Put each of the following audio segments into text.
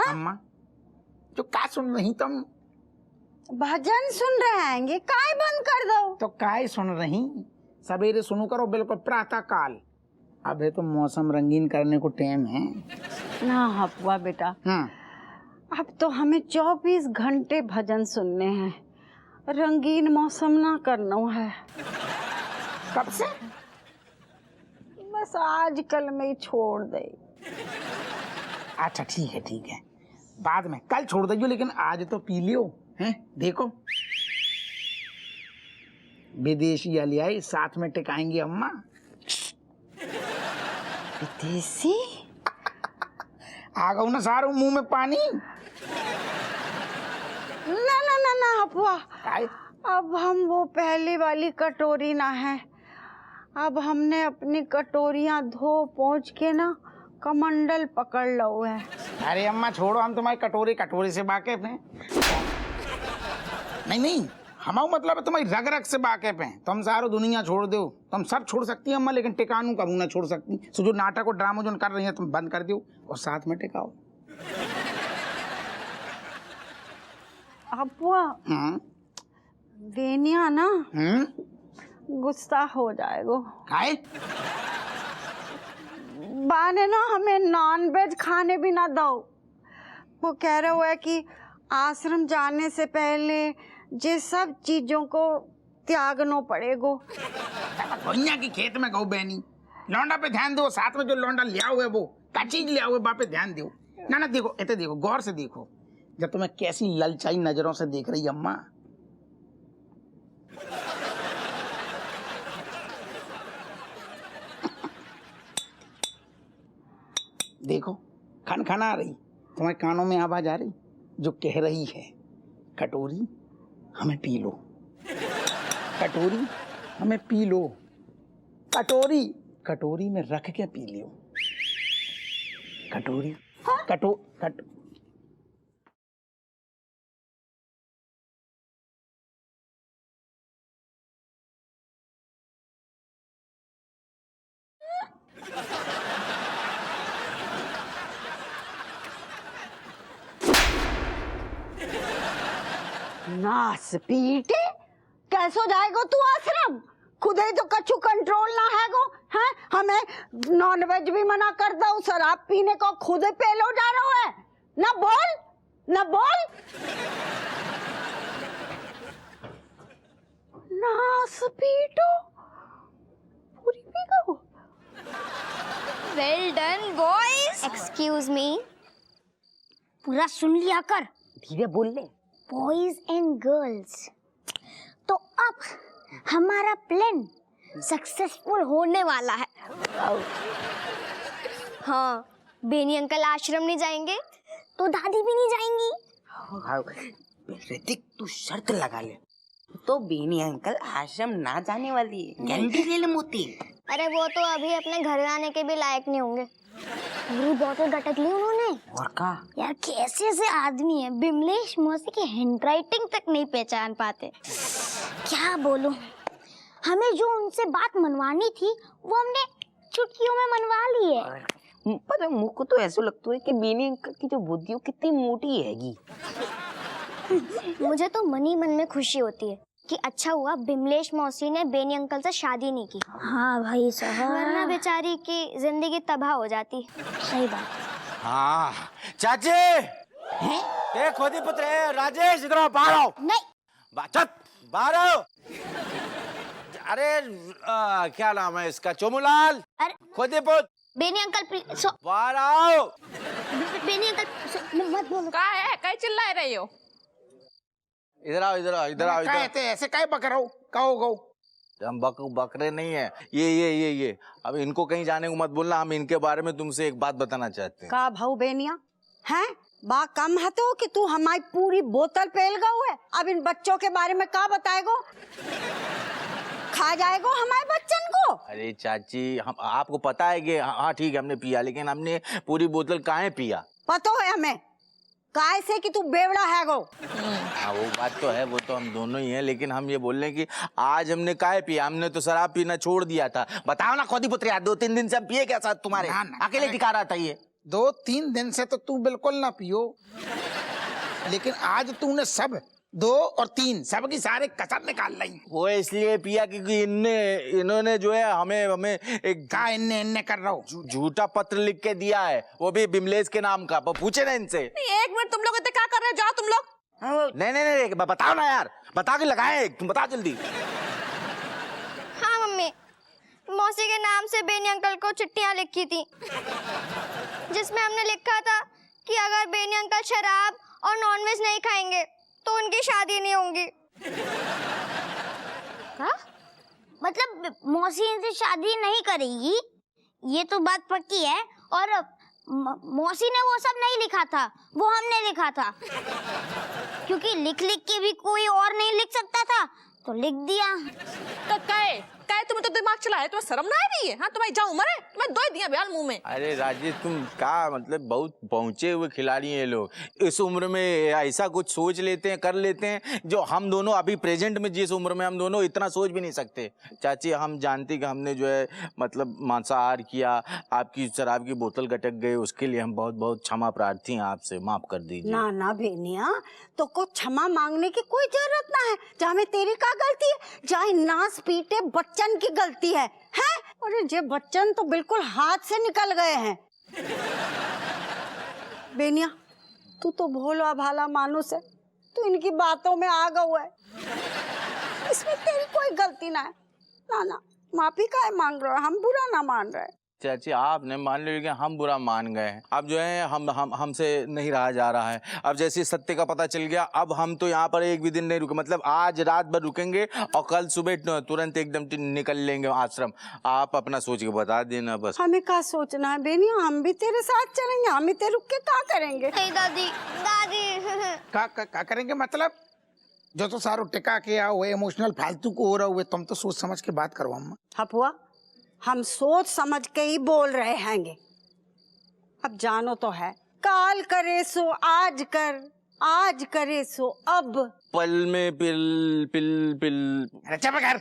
अम्मा जो का सुन रही तुम? भजन सुन रहे हैं, ये काय बंद कर दो। तो काय सुन रही? सवेरे सुनो करो, बिल्कुल प्रातः काल। अबे तो मौसम रंगीन करने को टाइम है ना हपुआ बेटा। अब तो हमें 24 घंटे भजन सुनने हैं, रंगीन मौसम ना करना है। कब से? बस आजकल में ही छोड़ दे। अच्छा ठीक है, बाद में कल छोड़ दीजिए, लेकिन आज तो पी लियो हैं। देखो विदेशी अलियाई साथ में टिकाएंगी अम्मा। विदेशी? आ गऊ ना सारू मुंह में पानी। ना हपुआ, अब हम वो पहली वाली कटोरी ना है। अब हमने अपनी कटोरियां धो पोंछ के ना कमंडल पकड़ लो है। अरे अम्मा छोड़ो, हम तुम्हारी कटोरी से वाकिफ हैं। नहीं हमारा मतलब है तुम्हारी रग रग से वाकिफ हैं। तुम सारो दुनिया छोड़ दो, तुम सब छोड़ सकती है अम्मा, लेकिन टिकानू कबू ना छोड़ सकती। सो जो नाटक और ड्रामा जो कर रही है तुम बंद कर दो और साथ में टिकाओ। अपुआ वेनिया ना गुस्सा हो जाएगो। खाए बाने ना हमें नॉनवेज खाने भी ना दो। वो कह रहे हुए कि आश्रम जाने से पहले ये सब चीजों को त्यागनो पड़ेगो। भैया की खेत में गौ बहनी लौंडा पे ध्यान दो, साथ में जो लौंडा लिया हुआ है वो क्या चीज लिया हुआ है बापे ध्यान दो ना। देखो इतने देखो, गौर से देखो, जब तुम्हें कैसी ललचाई नजरों से देख रही अम्मा। देखो खन आ रही, तुम्हारे कानों में आवाज आ रही जो कह रही है कटोरी हमें पी लो, कटोरी हमें पी लो, कटोरी में रख के पी लियो, कटोरी नास पीटे कैसो जाएगो तू आश्रम? खुद ही तो कछु कंट्रोल ना है गो। हैं हमें नॉनवेज भी मना कर दो, शराब पीने को खुद पे लो जा रहा है। ना बोल नास पीटो पूरी पी गो। Well done boys. Excuse me, पूरा सुन लिया कर, धीरे बोल ले। बॉयज एंड गर्ल्स, तो अब हमारा प्लान सक्सेसफुल होने वाला है। हाँ, बेनी अंकल आश्रम नहीं जाएंगे तो दादी भी नहीं जाएंगी। ऋतिक तू शर्त लगा ले, तो बेनी अंकल आश्रम ना जाने वाली है, गारंटी ले ले मोती। अरे वो तो अभी अपने घर आने के भी लायक नहीं होंगे। पूरी बोतल गटक ली उन्होंने। और का यार कैसे ऐसे आदमी है, बिमलेश मौसी की हैंडराइटिंग तक नहीं पहचान पाते। क्या बोलूं, हमें जो उनसे बात मनवानी थी वो हमने चुटकियों में मनवा ली है। पता है मुझको तो ऐसा लगता है कि बेनी अंकल की जो बुद्धि कितनी मोटी हैगी। मुझे तो मन ही मन में खुशी होती है कि अच्छा हुआ बिमलेश मौसी ने बेनी अंकल से शादी नहीं की। हाँ भाई साहब, वरना बेचारी की जिंदगी तबाह हो जाती। सही बात। हाँ चाची ये खोदी पुत्र है राजेश, इधर आओ, बाहर आओ। नहीं बाहर आओ। अरे क्या नाम है इसका? चोमूलाल। अरे खोदी पुत्र। बेनी अंकल बाहर आओ। बेनी अंकल मत बोलो। क्या है, कहीं चिल्ला रही हो? इधर आओ ऐसे काय बक रहो, कहो गो। हम बकरे नहीं है, ये अब इनको कहीं जाने को मत बोलना। हम इनके बारे में तुमसे एक बात बताना चाहते हैं। का भाऊ बेनिया हैं बा कम है तो कि तू हमारी पूरी बोतल पेल गऊ है। अब इन बच्चों के बारे में का बताएगो? खा जाएगो हमारे बच्चन को। अरे चाची हम आपको पता है कि हाँ ठीक है हमने पिया, लेकिन हमने पूरी बोतल काहे पिया? पता है हमें काय से कि तू बेवड़ा है गो। हाँ वो बात तो है, वो तो हम दोनों ही हैं, लेकिन हम ये बोल रहे हैं कि आज हमने काहे पिया? हमने तो शराब पीना छोड़ दिया था। बताओ ना खोदी पुत्री, 2-3 दिन से हम पिए क्या साथ तुम्हारे? अकेले दिखा रहा था ये। 2-3 दिन से तो तू बिल्कुल ना पियो, लेकिन आज तूने सब 2 और 3 सब की सारे कसर निकाल ली। वो इसलिए पिया क्योंकि इन्होंने जो है हमें एक का इन्ने कर रहा हो। झूठा पत्र लिख के दिया है, वो भी बिमलेश के नाम का। पूछे ना इनसे। एक मिनट, तुम लोग इतने क्या कर रहे हो? जाओ तुम लोग। नहीं, बताओ ना यार, बता के लगाए, तुम बताओ जल्दी। हाँ मम्मी, मौसी के नाम से बेनी अंकल को चिट्ठियां लिखी थी, जिसमें हमने लिखा था कि अगर बेनी अंकल शराब और नॉनवेज नहीं खाएंगे तो उनकी शादी नहीं होगी। हाँ? मतलब मौसी इनसे शादी नहीं करेगी, ये तो बात पक्की है। और मौसी ने वो सब नहीं लिखा था, वो हमने लिखा था, क्योंकि लिख लिख के भी कोई और नहीं लिख सकता था तो लिख दिया। तो काय तुम्हें तो दिमाग चलाया, तुम्हें शर्म ना आ रही है? हाँ, तुम्हारी जा उम्र है, तुम्हें दो ही दिया बयाल मुंह में। अरे राजेश, तुम क्या मतलब बहुत पहुंचे हुए खिलाड़ी हैं ये लोग। इस उम्र में ऐसा कुछ सोच लेते हैं, कर लेते हैं, जो हम दोनों अभी प्रेजेंट में जिस उम्र में हम दोनों इतना सोच भी नहीं सकते। चाची, हम जानते कि हमने जो है मतलब मांसाहार किया, आपकी शराब की बोतल गटक गई, उसके लिए हम बहुत बहुत क्षमा प्रार्थी हैं आपसे, माफ कर दीजिए। ना ना बेनिया, तो को क्षमा मांगने की कोई जरूरत ना है। जहाँ में तेरी का गलती है, चाहे नास पीटे बच्चन की गलती है, हैं? अरे जे बच्चन तो बिल्कुल हाथ से निकल गए हैं। बेनिया, तू तो भोला भाला मानुस है, तू इनकी बातों में आ गया है। इसमें तेरी कोई गलती ना है। ना ना, माफी काहे मांग रहे हो? हम बुरा ना मान रहे। चाची, आपने मान लो कि हम बुरा मान गए हैं। अब जो है हमसे नहीं रहा जा रहा है। अब जैसे सत्य का पता चल गया, अब हम तो यहाँ पर एक भी दिन नहीं रुके, मतलब आज रात भर रुकेंगे और कल सुबह तुरंत एकदम निकल लेंगे आश्रम। आप अपना सोच के बता देना बस। हमें क्या सोचना है बेनिया? हम भी तेरे साथ चलेंगे, हम ही तेरे रुक के क्या करेंगे? नहीं दादी, दादी का करेंगे मतलब? जो तो सारो टिका के आओ हुए, इमोशनल फालतू को हो रहा हुए, तुम तो सोच समझ के बात करो अम्मा। हपुआ, हम सोच समझ के ही बोल रहे हैंगे। अब जानो तो है, काल करे सो आज कर, आज करे सो अब। पल में पिल पिल पिल। अरे चुप कर।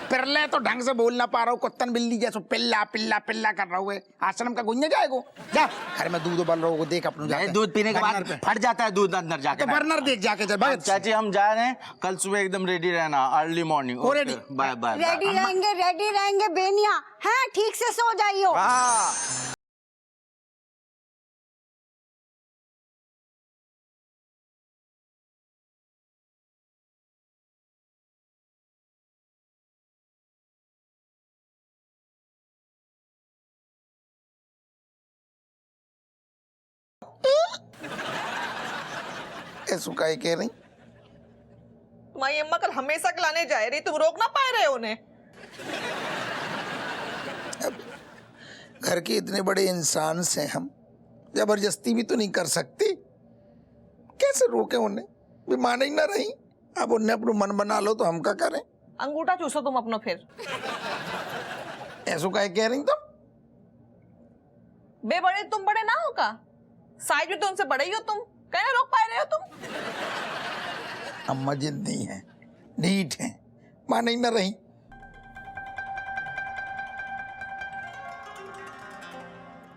पिरले तो ढंग से बोल ना पा रहा हूँ, कुत्तन बिल्ली जैसे पिल्ला पिल्ला पिल्ला कर रहा हुए। आश्रम का गुंजा जाएगो। जा घर में दूध उबल रहा हो, देख अपना। दूध पीने के बाद फट जाता है दूध अंदर जाके। तो बर्नर देख जाके चल। भाई चाची, हम जा रहे हैं, कल सुबह एकदम रेडी रहना, early morning. Ready. Bye bye. Ready रहेंगे बेनिया, हैं? ठीक से सो जाइयो। ऐसो काहे कह रही? तुम्हारी अम्मा कल हमेशा खिलाने जा रही, तुम रोक ना पाए रहे हो उन्हें। अब घर के इतने बड़े इंसान से हम जबरदस्ती भी तो नहीं कर सकते। कैसे रोके उन्हें? भी माने ही ना रही। अब उन्हें अपना मन बना लो तो हम क्या करें? अंगूठा चूसो तुम अपना फिर। ऐसो काहे कह रही तुम? बे बड़े तुम बड़े ना हो का? साइज में तो उनसे बड़े ही हो तुम, कहना रोक पाए रहे हो तुम? अम्मा जिद्दी हैं, ढीठ हैं, माने ही ना रही।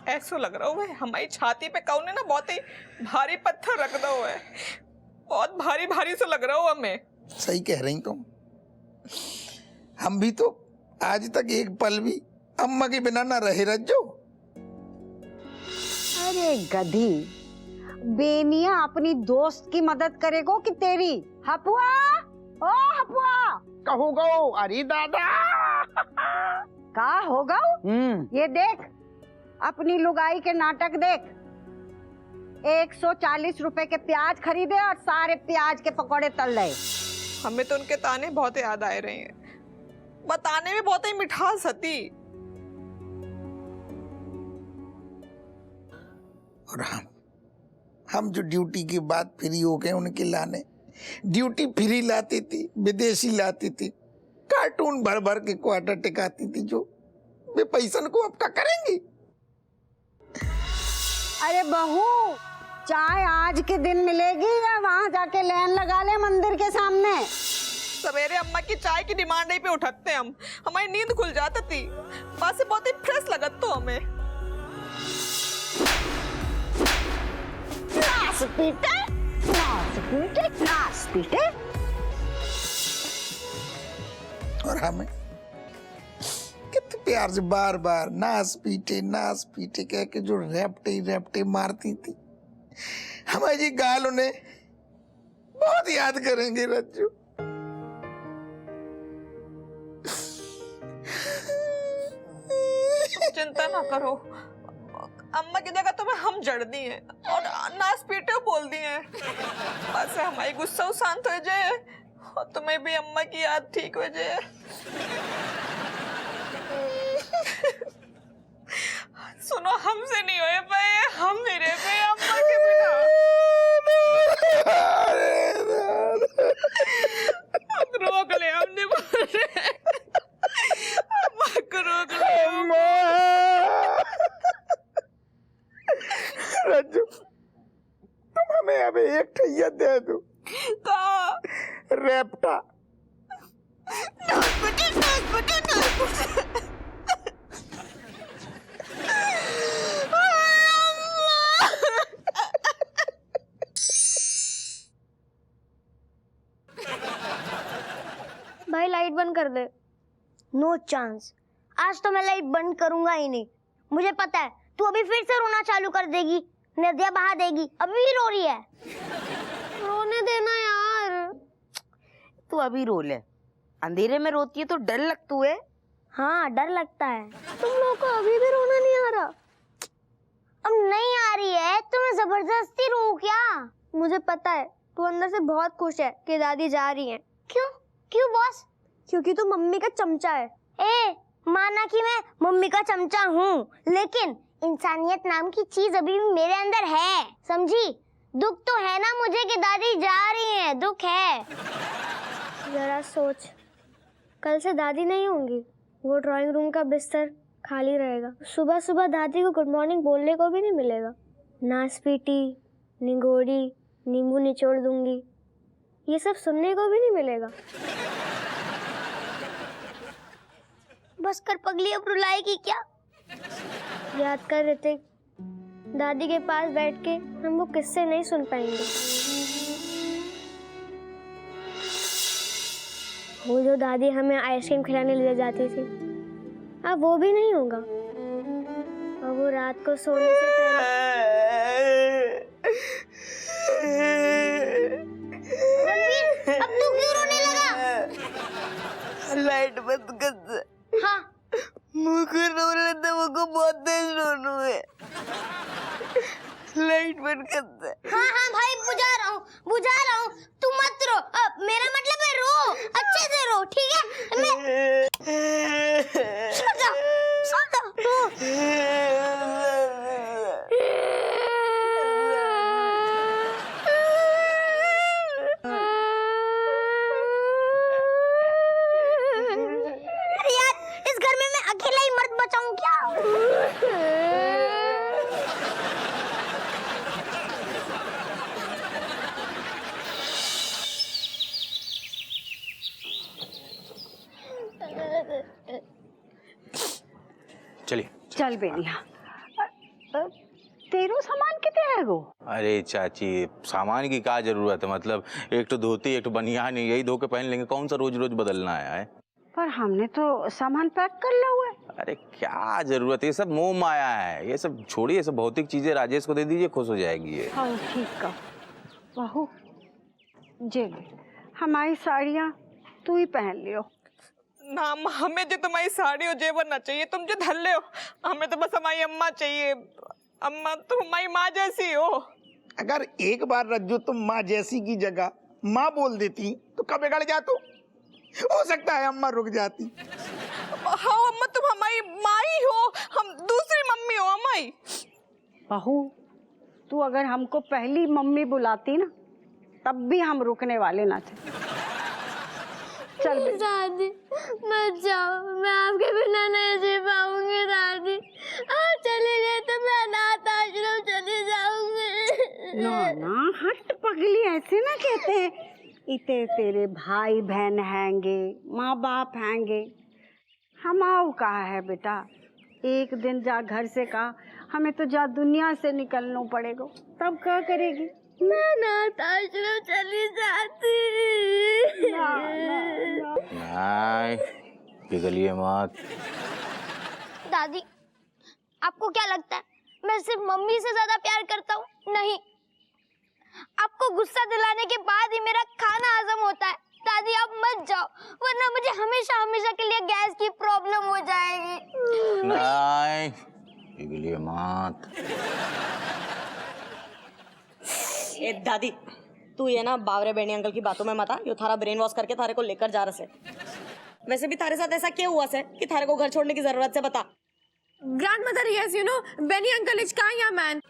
ऐसा लग रहा है हमारी छाती पे कौन ने ना बहुत ही भारी पत्थर रख दो है, बहुत भारी भारी सा लग रहा हो हमें। सही कह रही तुम। हम भी तो आज तक एक पल भी अम्मा के बिना ना रहे रज्जो। अरे गधी, बेनिया अपनी दोस्त की मदद करेगो कि तेरी? हपुआ, ओ हपुआ, कहो गो। अरे दादा का होगा? ये देख, अपनी लुगाई के नाटक देख। 140 रुपए के प्याज खरीदे और सारे प्याज के पकौड़े तल रहे। हमें तो उनके ताने बहुत याद आए रहे हैं, बताने में बहुत ही मिठास हती। और हम जो ड्यूटी के बाद फ्री हो गए उनके लाने, ड्यूटी फ्री लाती थी, विदेशी लाती थी, कार्टून भर भर के क्वार्टर टिकाती थी, जो वे पैसन को अब क्या करेंगी? अरे बहू, चाय आज के दिन मिलेगी या वहां जाके लाइन लगा ले मंदिर के सामने? सवेरे अम्मा की चाय की डिमांड पे उठकते हम, हमारी नींद खुल जाती थी। बात से बहुत ही फ्रेश लगत तो हमें। नास पीटे, नास पीटे, नास पीटे। और हमें कितने प्यार से बार बार नास पीटे कह के जो रैपटे मारती थी, हमारी गाल उन्हें बहुत याद करेंगे रज्जू। चिंता ना करो, अम्मा की जगह तुम्हें हम जड़ दी हैं और नास पीटे बोल दी हैं। बस हमारी गुस्सा शांत हो जाए और तुम्हें भी अम्मा की याद ठीक हो जाए। सुनो, हमसे नहीं हो पाए, हम नहीं रह पाए अम्मा के बिना। अब रोक ले, हमने अम्मा को रोक ले। रज्जू, तुम हमें अभी एक ठैया दे दो। कहा रैप्टा। भाई लाइट बंद कर दे। नो चांस, आज तो मैं लाइट बंद करूंगा ही नहीं। मुझे पता है तू अभी फिर से रोना चालू कर देगी, नदिया बहा देगी। अभी भी रो रही है। रोने देना यार। तू अभी रो ले, अंधेरे में रोती है तो डर लगता है। हाँ डर लगता है। तुम लोग को अभी भी रोना नहीं आ रहा? अब नहीं आ रही है तो मैं जबरदस्ती रो क्या? मुझे पता है तू अंदर से बहुत खुश है कि दादी जा रही हैं। क्यों? क्यों बॉस? क्योंकि तू मम्मी का चमचा है। ए, माना कि मैं मम्मी का चमचा हूँ, लेकिन इंसानियत नाम की चीज अभी भी मेरे अंदर है, समझी? दुख तो है ना मुझे कि दादी जा रही हैं, दुख है। जरा सोच, कल से दादी नहीं होंगी, वो ड्राइंग रूम का बिस्तर खाली रहेगा। सुबह सुबह दादी को गुड मॉर्निंग बोलने को भी नहीं मिलेगा। नास पीटी, निगोड़ी, नींबू निचोड़ दूंगी, ये सब सुनने को भी नहीं मिलेगा। बस कर पगली, अब रुलाएगी क्या? याद कर ऋतिक, दादी के पास बैठ के हम वो किस्से नहीं सुन पाएंगे। वो जो दादी हमें आइसक्रीम खिलाने ले जाती थी, अब वो भी नहीं होगा। और वो रात को सोने से पहले। रणवीर, अब तू क्यों रोने लगा? लाइट बंद कर दे। हाँ, मुझको रो लेते, मुझको बहुत तेज रोना है। लाइट बंद कर दे। हाँ हाँ भाई, बुझा रहा हूँ। तू मत रो। मेरा मतलब है रो, अच्छे से रो, ठीक है? मैं सो जा, अरे यार, इस घर में मैं अकेला ही मर्द बचाऊं क्या? चलिए। चल बेनिया, तेरो सामान कितने है गो? अरे चाची, सामान की क्या जरूरत है? मतलब एक तो धोती, एक तो बनियान, यही धो के पहन लेंगे। कौन सा रोज रोज बदलना है? पर हमने तो सामान पैक कर लिया हुआ है। अरे क्या जरूरत है? ये सब मोह माया है, ये सब छोड़िए। सब भौतिक चीजें राजेश को दे दीजिए, खुश हो जाएगी ये। हाँ ठीक है बहू, जे हमारी साड़ियाँ तू ही पहन लियो। ना हमें जो तुम्हारी साड़ी और जेवर ना चाहिए, तुम जो धल्ले हो, हमें तो बस हमारी अम्मा चाहिए। अम्मा तुम हमारी माँ जैसी हो। अगर एक बार रज्जू तुम माँ जैसी की जगह माँ बोल देती तो कब बिगड़ जातो? हो सकता है अम्मा रुक जाती। हाँ अम्मा, तुम हमारी माँ ही हो, हम दूसरी मम्मी हो हमारी। बहू, तू अगर हमको पहली मम्मी बुलाती ना, तब भी हम रुकने वाले ना थे। चल दादी मत जाओ, मैं आपके बिना नहीं जी पाऊंगी। दादी आप चले गए तो मैं अनाथ आश्रम चली जाऊंगी। ना ना हट पगली, ऐसे ना कहते हैं। इतने तेरे भाई बहन हैंगे, माँ बाप हैंगे, हम आओ कहा है बेटा। एक दिन जा घर से कहा हमें तो जा दुनिया से निकलना पड़ेगा, तब क्या करेगी? मैं अनाथ आश्रम चली जाती। नहीं, पिघलिए मत। दादी, आपको क्या लगता है मैं सिर्फ मम्मी से ज्यादा प्यार करता हूँ? नहीं, आपको गुस्सा दिलाने के बाद ही मेरा खाना हजम होता है। दादी आप मत जाओ, वरना मुझे हमेशा हमेशा के लिए गैस की प्रॉब्लम हो जाएगी। नहीं, पिघलिए मत। ए दादी, तू ये ना बावरे बेनी अंकल की बातों में मत आ। यो थारा ब्रेन वॉश करके थारे को लेकर जा रहे से। वैसे भी थारे साथ ऐसा क्या हुआ से कि थारे को घर छोड़ने की जरूरत से बता। Grandmother, yes, you know, Benny uncle is Kaya man.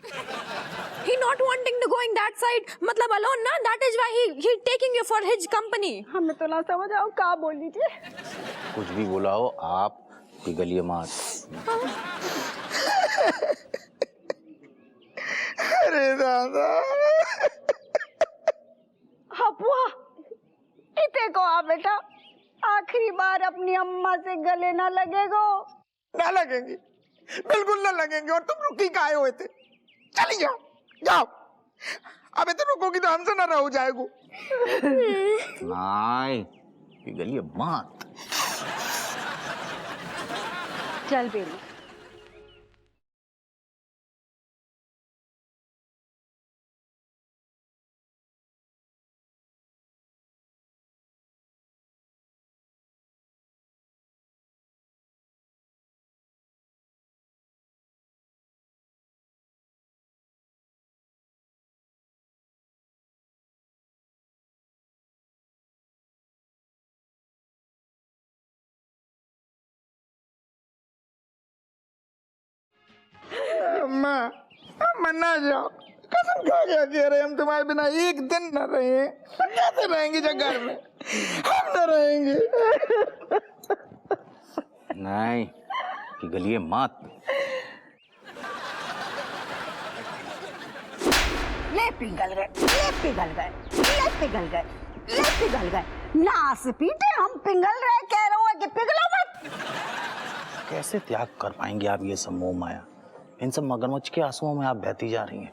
He not wanting to go in that side, मतलब alone ना. That is why he taking you for his company. हमें तो ना समझ आओ क्या बोली थी। कुछ भी बोला हो आप, पिघलिए मत। अरे दादा, हपुआ इते को आ बेटा, आखिरी बार अपनी अम्मा से गले ना लगेगो। ना लगेंगे, बिल्कुल ना लगेंगे। और तुम रुकी काहे हुए थे? चली जाओ, जाओ। अबे तो रुकोगी तो हमसे ना रहो जाएगो। नहीं, पिघलिए मत। चल बेली। अम्मा, अम्मा ना जाओ, कसम खा के कह रहे हम तुम्हारे बिना एक दिन न रहे। हम कैसे रहेंगे जब घर में? हम न रहेंगे। नहीं, पिघलिए मत। ले पिघल गए, ले पिघल गए, ले पिघल गए, ले पिघल गए। नास पीटे हम पिघल रहे, कह रहे हो कि पिघलो मत। कैसे त्याग कर पाएंगे आप ये सब मोह माया? इन सब मगरमच्छ के आंसुओं में आप बहती जा रही हैं।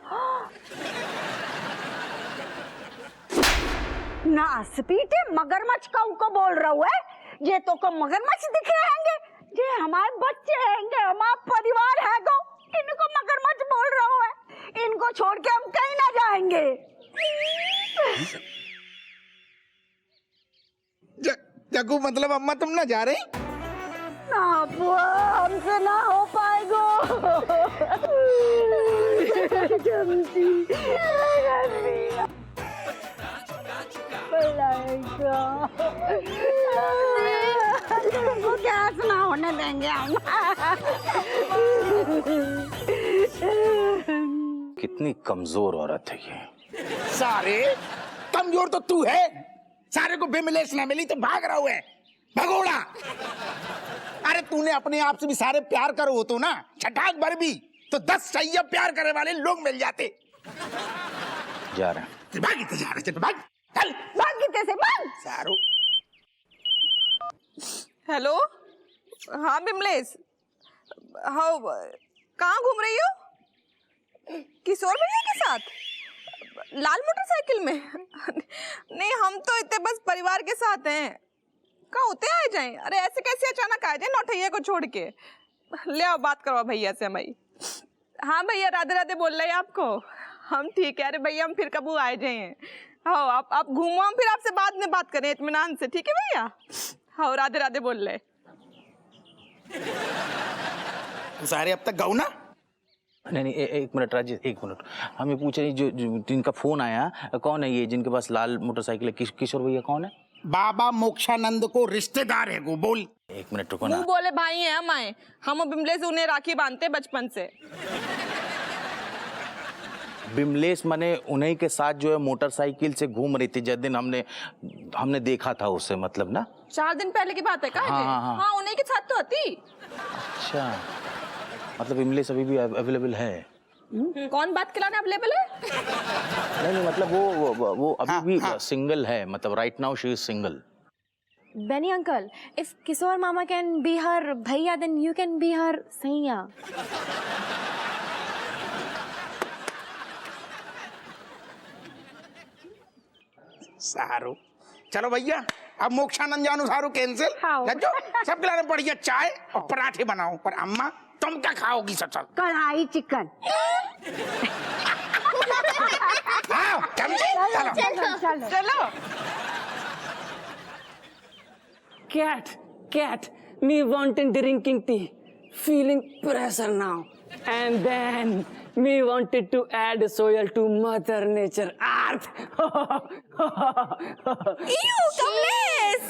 नास पीटे मगरमच्छ का उनको बोल रहा है। ये तो को मगरमच्छ दिख रहेंगे, ये हमारे बच्चे हैंगे, हमारा परिवार है गो। इनको मगरमच्छ बोल रहा है। इनको छोड़ के हम कहीं ना जाएंगे। जग्गू, मतलब अम्मा तुम ना जा रही? ना बुआ, हमसे ना हो पाएगा। तुमको क्या सुना होने देंगे हम। कितनी कमजोर औरत है ये। सारे कमजोर तो तू है। सारे को बेमिलेस ना मिली तो भाग रहा है भगोड़ा। अरे तूने अपने आप से भी सारे प्यार करो हो तो ना, छठाक भर भी तो 10 सैया प्यार करने वाले लोग मिल जाते। जा रहे हैं। भाग जा रहे, चल भाग, चल भाग कितने से भाग। सारू। हेलो, हाँ बिमलेश, हाँ कहाँ घूम रही हो? किशोर भैया के साथ लाल मोटरसाइकिल में? नहीं, हम तो इतने बस परिवार के साथ हैं। कहाँ होते आ जाएं? अरे ऐसे कैसे अचानक आ जाए नौठैया को छोड़ के? ले आओ, बात करवाओ भैया से हमारी। हाँ भैया, राधे राधे बोल रहे हैं आपको। हम ठीक है। अरे भैया हम फिर कब आ जाए? हाँ आप घूमो, हम फिर आपसे बाद में बात करें इत्मीनान से, ठीक है भैया? हाँ राधे राधे बोल रहे। सारे अब तक गाऊ ना? नहीं नहीं, एक मिनट राजेश, एक मिनट। हम ये पूछ रहे जो जिनका फोन आया, कौन है ये जिनके पास लाल मोटरसाइकिल है? किशोर भैया कौन है? बाबा मोक्षानंद को रिश्तेदार है वो। बोल। एक मिनट रुको ना। मुंह बोले भाई हैं हम आए। हम बिमलेश उन्हें राखी बांधते बचपन से। बिमलेश मने उन्हीं के साथ जो है मोटरसाइकिल से घूम रही थी जिस दिन हमने देखा था उसे, मतलब ना 4 दिन पहले की बात है क्या? हाँ उन्हीं के साथ तो आती। अच्छा, मतलब बिमलेश अभी भी अवेलेबल है? कौन बात खिलाने अवेलेबल है? नहीं मतलब वो अभी भी सिंगल है, मतलब right now she is single. Benny uncle, if Kishore mama can be her bhaiya, then you can be her saiya. सारू चलो भैया अब मोक्षानंद जानू सारू कैंसिल लज्जो सब खिलाने बढ़िया चाय और पराठे बनाओ पर अम्मा तुम क्या खाओगी सचल कढ़ाई चिकन आओ चलो चलो चलो Cat, me wanting drinking tea, feeling pressure now. And then me wanted to add soil to Mother Nature Earth. Ew, Kamlesh!